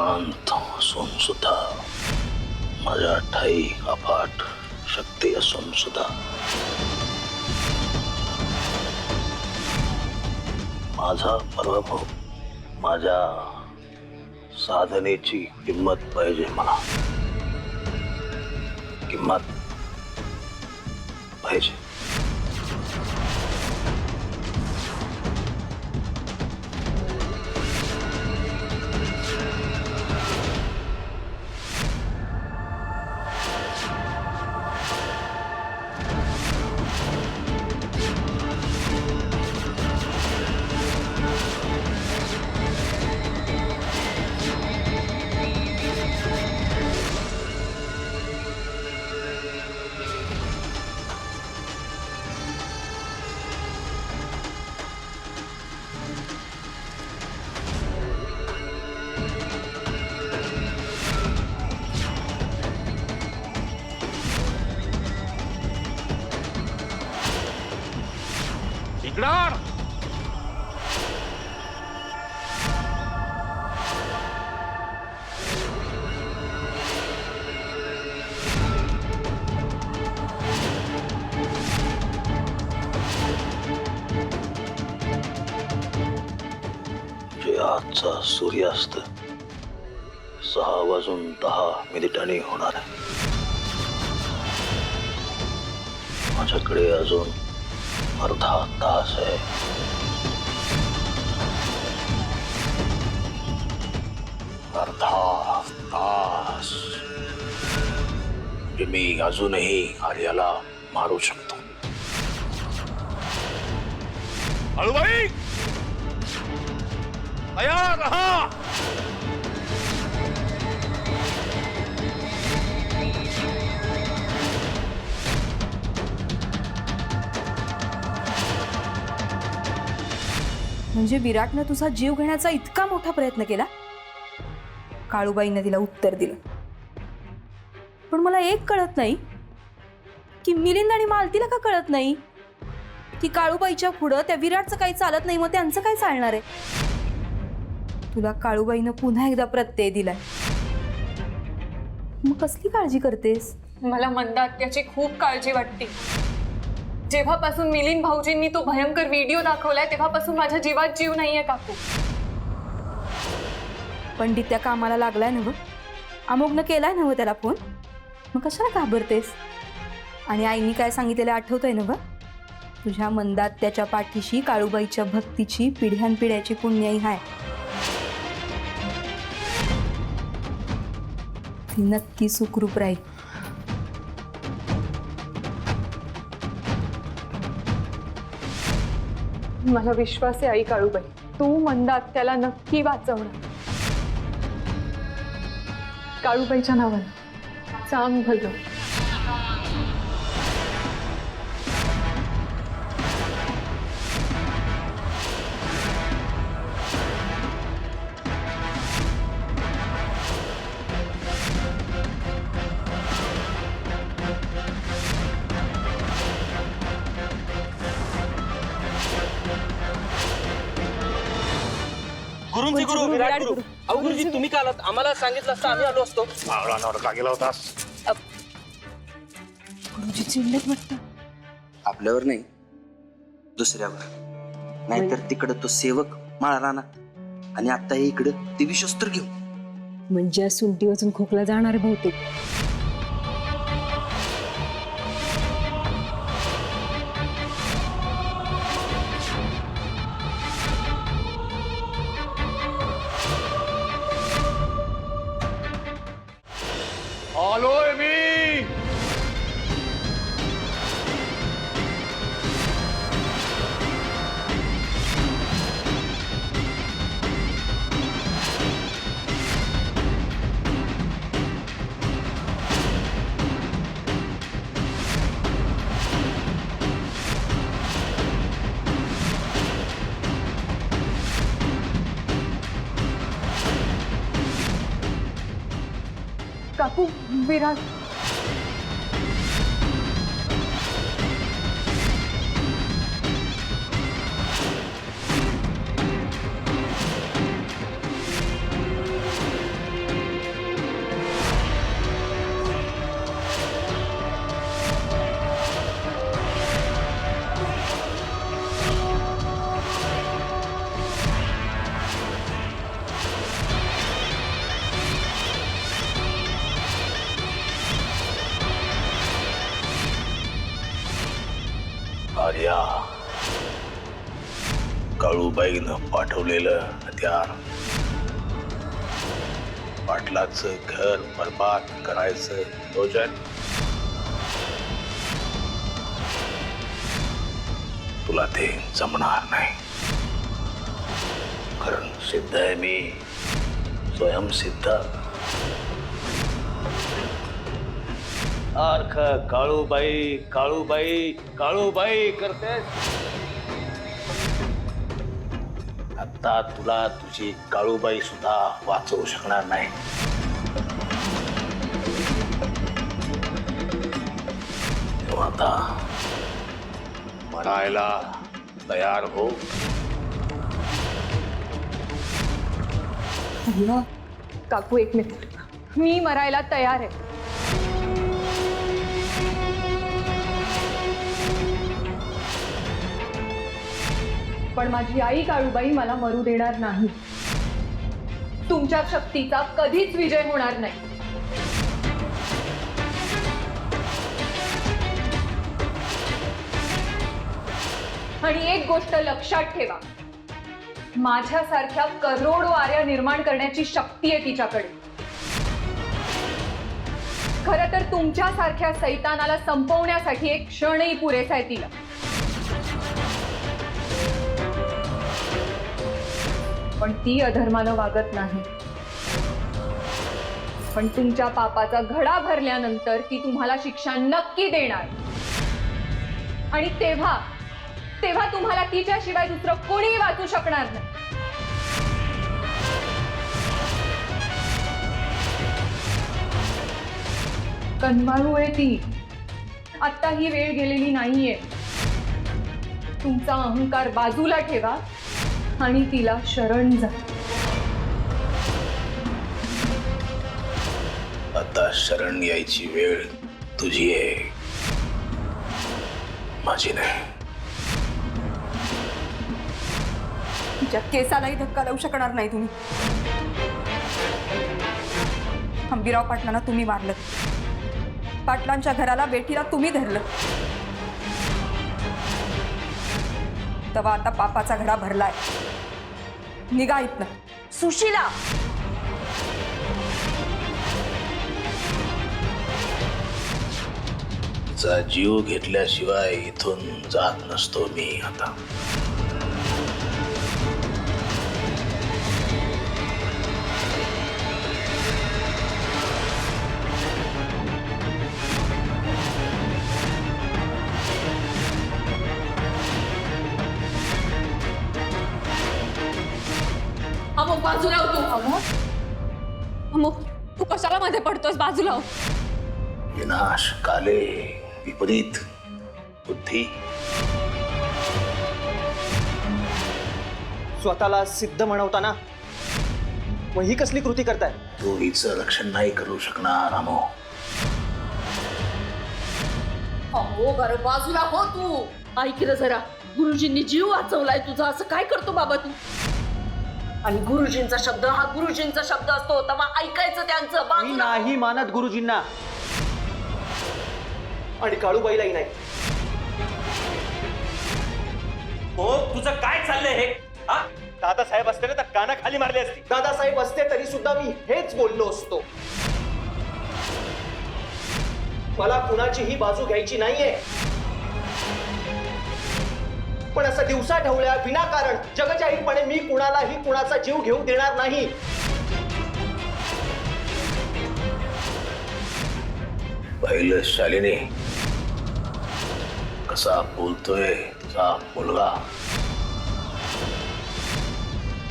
शांत असून सुद्धा, माझ्या ठाई अफाट शक्ती असून सुद्धा माझा पराभव, माझ्या साधनेची किंमत पाहिजे मला, किंमत पाहिजे. आजचा सूर्यास्त 6:10 होणार आहे. माझ्याकडे अजून अर्धा तास आहे. अर्धा तास मी अजूनही आर्याला मारू शकतो. हळूबाई तयार रहा. म्हणजे विराटनं तुझा जीव घेण्याचा इतका मोठा प्रयत्न केला. काळूबाईंनी तिला उत्तर दिलं. पण मला एक कळत नाही की मिलिंद आणि मालतीला का कळत नाही की काळूबाईच्या पुढं त्या विराटचं काही चालत नाही, मग त्यांचं काय चालणार आहे. तुला काळूबाईनं पुन्हा एकदा प्रत्यय दिलाय, मग कसली काळजी करतेस. मला मंदात्याची खूप काळजी वाटते. जेव्हापासून मिलिंद भाऊजींनी तो भयंकर व्हिडिओ दाखवलाय तेव्हापासून माझ्या जीवात जीव नाहीये काकू. पंडित त्या कामाला लागलाय ना, अमोघनं केलाय ना त्याला फोन, मग कशाला घाबरतेस. आणि आईनी काय सांगितलेलं आठवतंय ना. तुझ्या मंदात्याच्या पाठीशी काळूबाईच्या भक्तीची पिढ्यानपिढ्याची पुण्याई हाय. ती नक्की सुखरूप राहील. मला विश्वास आहे आई काळूबाई, तू मंदात्याला नक्की वाचवणार. काळूबाईच्या नावानं चांग भलं. गुरुजी गुरु विराट गुरु. अहो गुरुजी तुम्ही का आलात? आम्हाला सांगितलं असतं आम्ही आलो असतो. का गेला होतास? गुरुजी चिडलेत वाटतं. आपल्यावर नाही, दुसऱ्यावर. नाहीतर तिकडं तो सेवक माळा राहणार आणि आता हे इकडं दिवी शस्त्र घेऊन. म्हणजे सुंटी वाजून खोकला जाणार बहुतेक. आलोय मी. काकू विराट. माझ्या काळूबाईनं पाठवलेलं हत्यार पाटलाचं घर बर्बाद करायचं योजन तुला ते जमणार नाही. कारण सिद्ध आहे मी, स्वयंसिद्ध. अर्ख काळूबाई काळूबाई काळूबाई करते. आता तुला तुझी काळूबाई सुद्धा वाचवू शकणार नाही. तेव्हा आता मरायला तयार हो. काकू एक मिनिट, मी मरायला तयार आहे. पण माझी आई काळूबाई मला मरू देणार नाही. तुमच्या शक्तीचा कधीच विजय होणार नाही. आणि एक गोष्ट लक्षात ठेवा, माझ्यासारख्या करोडो आर्या निर्माण करण्याची शक्ती आहे तिच्याकडे. खरं तर तुमच्यासारख्या सैतानाला संपवण्यासाठी एक क्षणही पुरेसा आहे तिला. पण ती अधर्मानं वागत नाही. पण तुमच्या पापाचा घडा भरल्यानंतर ती तुम्हाला शिक्षा नक्की देणार. आणि तेव्हा तेव्हा तुम्हाला तिच्याशिवाय दुसरं कोणीही वाचू शकणार नाही. कन्माळू आहे ती. आता ही वेळ गेलेली नाहीये. तुमचा अहंकार बाजूला ठेवा आणि तिला शरण जा. आता शरण यायची वेळ तुझी आहे, माझी नाही. तिच्या केसालाही धक्का लावू शकणार नाही तुम्ही. हंबीराव पाटलांना तुम्ही मारलं, पाटलांच्या घराला बेटीला तुम्ही धरलं. तेव्हा आता पापाचा घडा भरलाय. निघा इथनं. सुशीला, चा जीव घेतल्याशिवाय इथून जात नसतो मी आता. अमोक बाजूला हो तू. अमोक तू कशाला मध्ये पडतोस? बाजूला हो. विनाश काले विपरीत बुद्धी. स्वतःला सिद्ध म्हणवताना मग ही कसली कृती करताय? तू हिचं रक्षण नाही करू शकणार अमो. अहो घर बाजूला हो तू. ऐक ना जरा, गुरुजींनी जीव वाचवलाय तुझा, असं काय करतो बाबा तू? आणि गुरुजींचा शब्द हा गुरुजींचा शब्द असतो, तेव्हा ऐकायचं त्यांचं. मी बाजूला हो. नाही मानत गुरुजींना, आणि काळूबाईलाही नाही. हो तुझं काय चाललंय हे? दादासाहेब असते ना तर काना खाली मारली असती. दादासाहेब असते तरी सुद्धा मी हेच बोललो असतो. मला कुणाचीही बाजू घ्यायची नाहीये. पण असं दिवसा ढवळ्या विनाकारण जगजाहीरपणे मी कुणालाही कुणाचा जीव घेऊ देणार नाही. पहिलं शालिनी कसा बोलतोय तुझा मुलगा.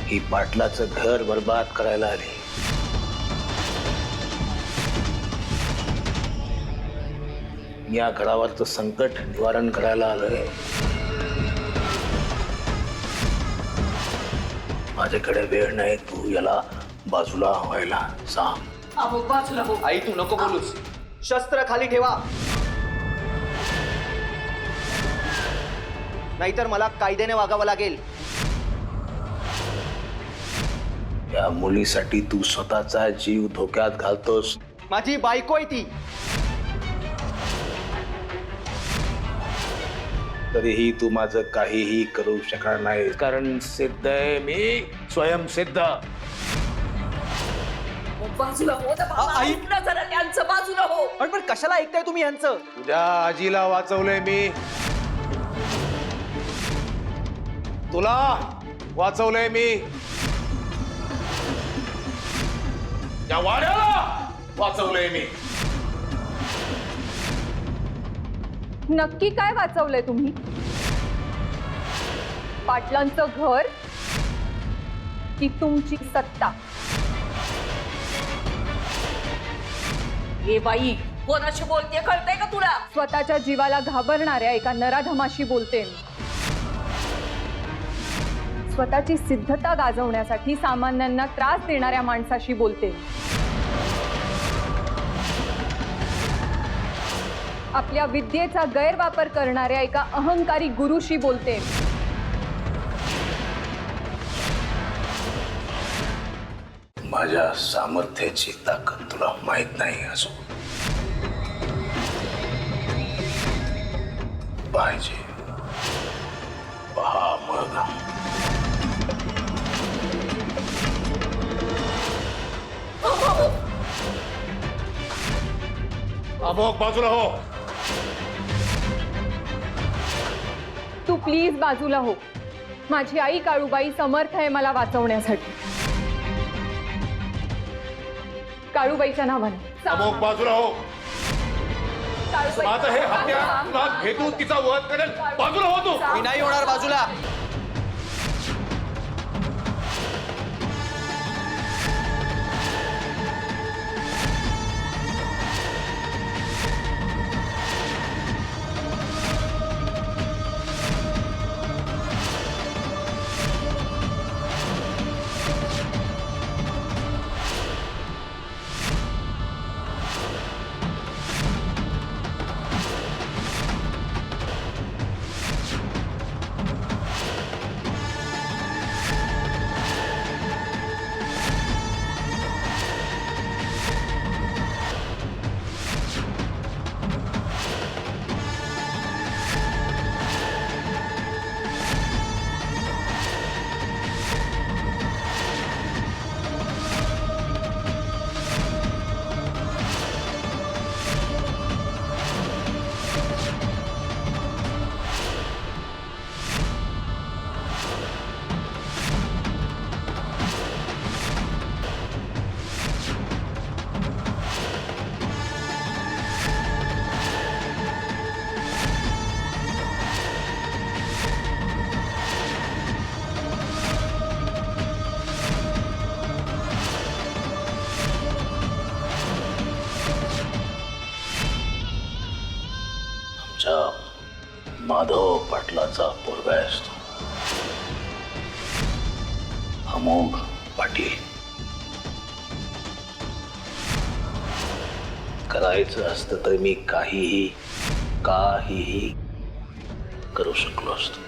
ही पाटलाचं घर बर्बाद करायला आली. या घरावरचं संकट निवारण करायला आलोय. माझ्याकडे वेळ नाही, तू याला बाजूला व्हायला सांग. अहो बाजूला हो. आई तू नको बोलूस. शस्त्र खाली ठेवा, नाहीतर मला कायद्याने वागावं लागेल. या मुलीसाठी तू स्वतःचा जीव धोक्यात घालतोस. माझी बायको आहे ती. तरीही तू माझं काहीही करू शकणार नाही, कारण सिद्ध आहे मी, स्वयंसिद्ध. बाजूला हो ना बाबा, आई. ऐक ना जरा त्यांचं, बाजूला हो. पण कशाला ऐकताय तुम्ही यांचं? तुझ्या आजीला वाचवलंय मी, तुला वाचवलंय मी, त्या वाड्याला वाचवलंय मी. नक्की काय वाचवलंय तुम्ही? पाटलांचं घर की तुमची सत्ता? हे बाई कोणाशी बोलते कळतंय का तुला? स्वतःच्या जीवाला घाबरणाऱ्या एका नराधमाशी बोलते मी. स्वतःची सिद्धता गाजवण्यासाठी सामान्यांना त्रास देणाऱ्या माणसाशी बोलते. आपल्या विद्येचा गैरवापर करणाऱ्या एका अहंकारी गुरुशी बोलते. माझ्या सामर्थ्याची ताकद तुला माहित नाही असो, पाहिजे पहा मग. अमोक बाजूला हो. तू प्लीज बाजूला हो. माझी आई काळूबाई समर्थ आहे मला वाचवण्यासाठी. काळूबाईच्या नावाने अमोक बाजूला हो. काळूबाई- माझं हे हत्या तुला भेटून तिचा वध करेल. बाजूला हो तू. मी नाही होणार बाजूला. माधव पाटलाचा पोरगा आहेस तू, अमोघ पाटील. करायचं असतं तर मी काहीही करू शकलो असतो.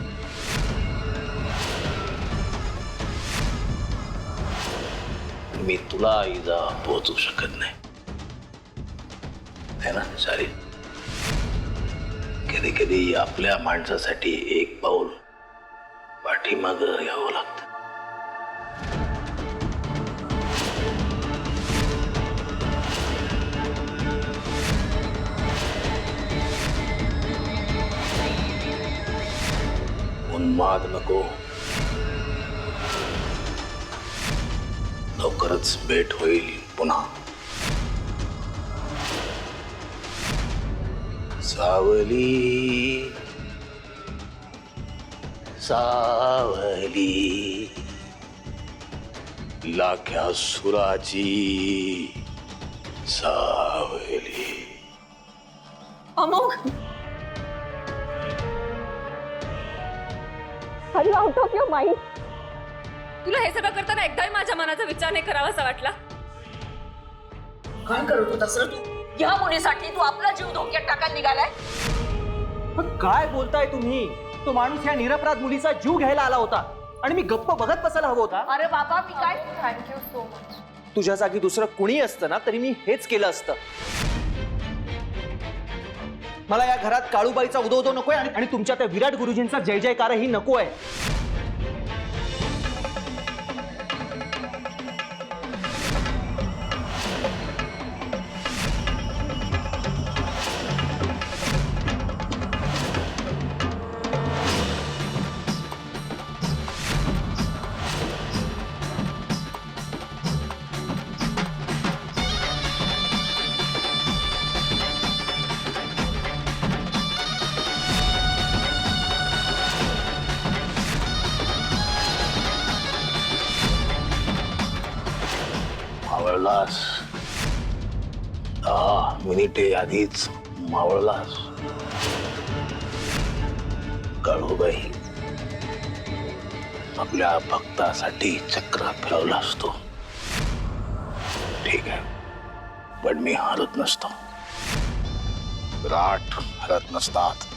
मी तुला इजा पोहोचू शकत नाही है ना सारी. कधी कधी आपल्या माणसासाठी एक पाऊल पाठीमाग यावं लागतं. उन्माद नको, लवकरच भेट होईल पुन्हा. सावली सावली लाख्या सुराची सावली. अमोघ Are you out of your mind? तुला हे सगळं करताना एकदाही माझ्या मनाचा विचार नाही करावासा वाटला? काय करत होतास रे तू? या मुलीसाठी तू आपला जीव धोक्यात टाकायला निघालाय? पण काय बोलताय तुम्ही? तो माणूस या निरपराध मुलीचा जीव घ्यायला आला होता आणि मी गप्प बघत बसायला हवं होता. अरे बाबा मी काय थँक्यू सो मच. तुझ्या जागी दुसरं कुणी असतं ना तरी मी हेच केलं असतं. मला या घरात काळूबाईचा उदो नकोय आणि तुमच्या त्या विराट गुरुजींचा जय जयकारही नको आहे. मावळलास 10 मिनिटे आधीच मावळलास. काळूबाई आपल्या भक्तासाठी चक्र फिरवला असतो. ठीक आहे, पण मी हरत नसतो. विराट हरत नसतात.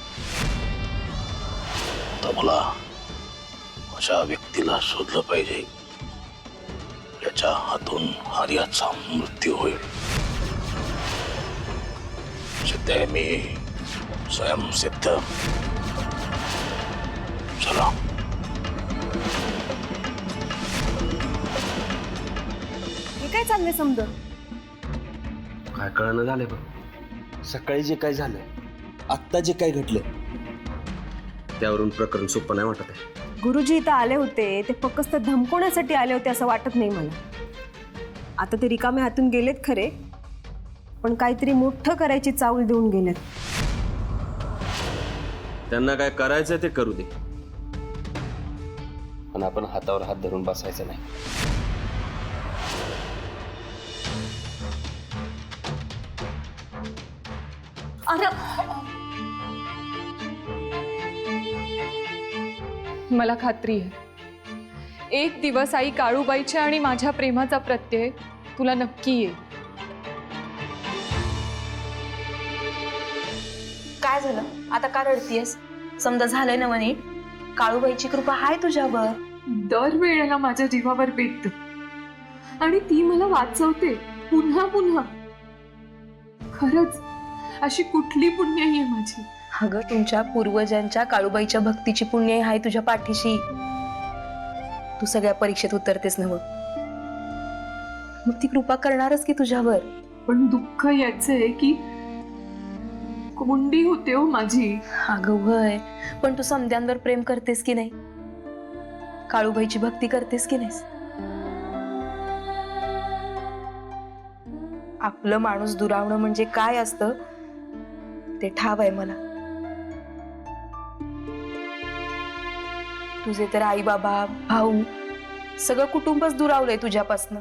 तर मला अशा व्यक्तीला शोधलं पाहिजे याच्या हातून आर्याचा मृत्यू होईल. सध्या मी स्वयंसिद्ध. चला. हे काय चाललंय समजा? काय कळणं झालंय बघ. सकाळी जे काय झालंय, आत्ता जे काय घडलंय, त्यावरून प्रकरण सोपं नाही वाटत आहे. गुरुजी इथं आले होते ते फक्त धमकवण्यासाठी आले होते असं वाटत नाही मला. आता ते रिकामे हातून गेलेत खरे, पण काहीतरी मोठं करायची चावल देऊन गेलेत. त्यांना काय करायचं ते करू दे, पण आपण हातावर हात धरून बसायचं नाही. अरे मला खात्री आहे एक दिवस आई काळूबाईच्या आणि माझ्या प्रेमाचा प्रत्यय तुला नक्की येईल. काय झालं आता? का रडतीयस? समजा झालंय ना म्हणे. काळूबाईची कृपा हाय तुझ्यावर. दरवेळेला माझ्या जीवावर बेतत आणि ती मला वाचवते पुन्हा पुन्हा. खरंच अशी कुठली पुण्य आहे माझी? अगं, तुमच्या पूर्वजांच्या काळूबाईच्या भक्तीची पुण्य हाय तुझ्या पाठीशी. तू सगळ्या परीक्षेत उतरतेस ना, मग ती कृपा करणारच की तुझ्यावर. पण दुःख याचं आहे की कोंडी होते हो माझी. अगं वय, पण तू समद्यांवर प्रेम करतेस की नाही? काळूबाईची भक्ती करतेस की नाहीस? आपलं माणूस दुरावणं म्हणजे काय असतं ते ठाव आहे मला. तुझे तर आई बाबा, भाऊ, सगळं कुटुंबच दुरावलंय तुझ्यापासनं.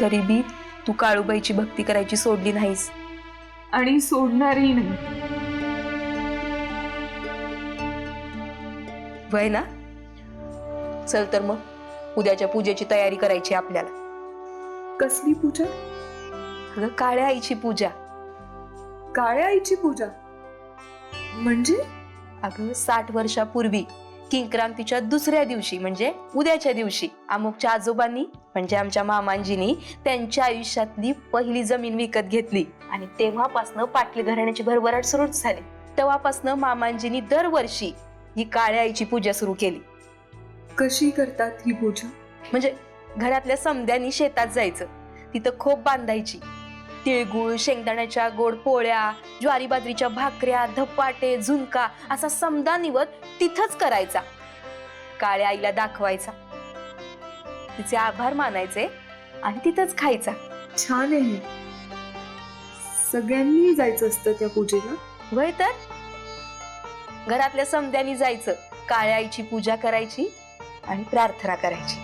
तरी बी तू काळूबाईची भक्ती करायची सोडली नाहीस आणि सोडणारही नाही. वय ना? चल तर मग उद्याच्या पूजेची तयारी करायची आपल्याला. कसली पूजा? अगं, काळ्या आईची पूजा. काळ्या आईची पूजा म्हणजे? अगं, 60 वर्षापूर्वी किंक्रांतीच्या दुसऱ्या दिवशी म्हणजे उद्याच्या दिवशी अमुकच्या आजोबांनी म्हणजे आमच्या मामांजींनी त्यांच्या आयुष्यातली पहिली जमीन विकत घेतली आणि तेव्हापासनं पाटली घराण्याची भरभराट सुरू झाली. तेव्हापासनं मामांजींनी दरवर्षी ही काळ्या आईची पूजा सुरू केली. कशी करतात ही पूजा? म्हणजे घरातल्या समद्यांनी शेतात जायचं, तिथं खोप बांधायची, तिळगुळ, शेंगदाण्याच्या गोड पोळ्या, ज्वारी बाजरीच्या भाकऱ्या, धपाटे, झुणका असा समदा निवद तिथंच करायचा. काळ्या आईला दाखवायचा, तिचे आभार मानायचे आणि तिथंच खायचा. छान आहे. सगळ्यांनी जायचं असतं त्या पूजेला? वय तर घरातल्या समद्यांनी जायचं, काळ्या आईची पूजा करायची आणि प्रार्थना करायची.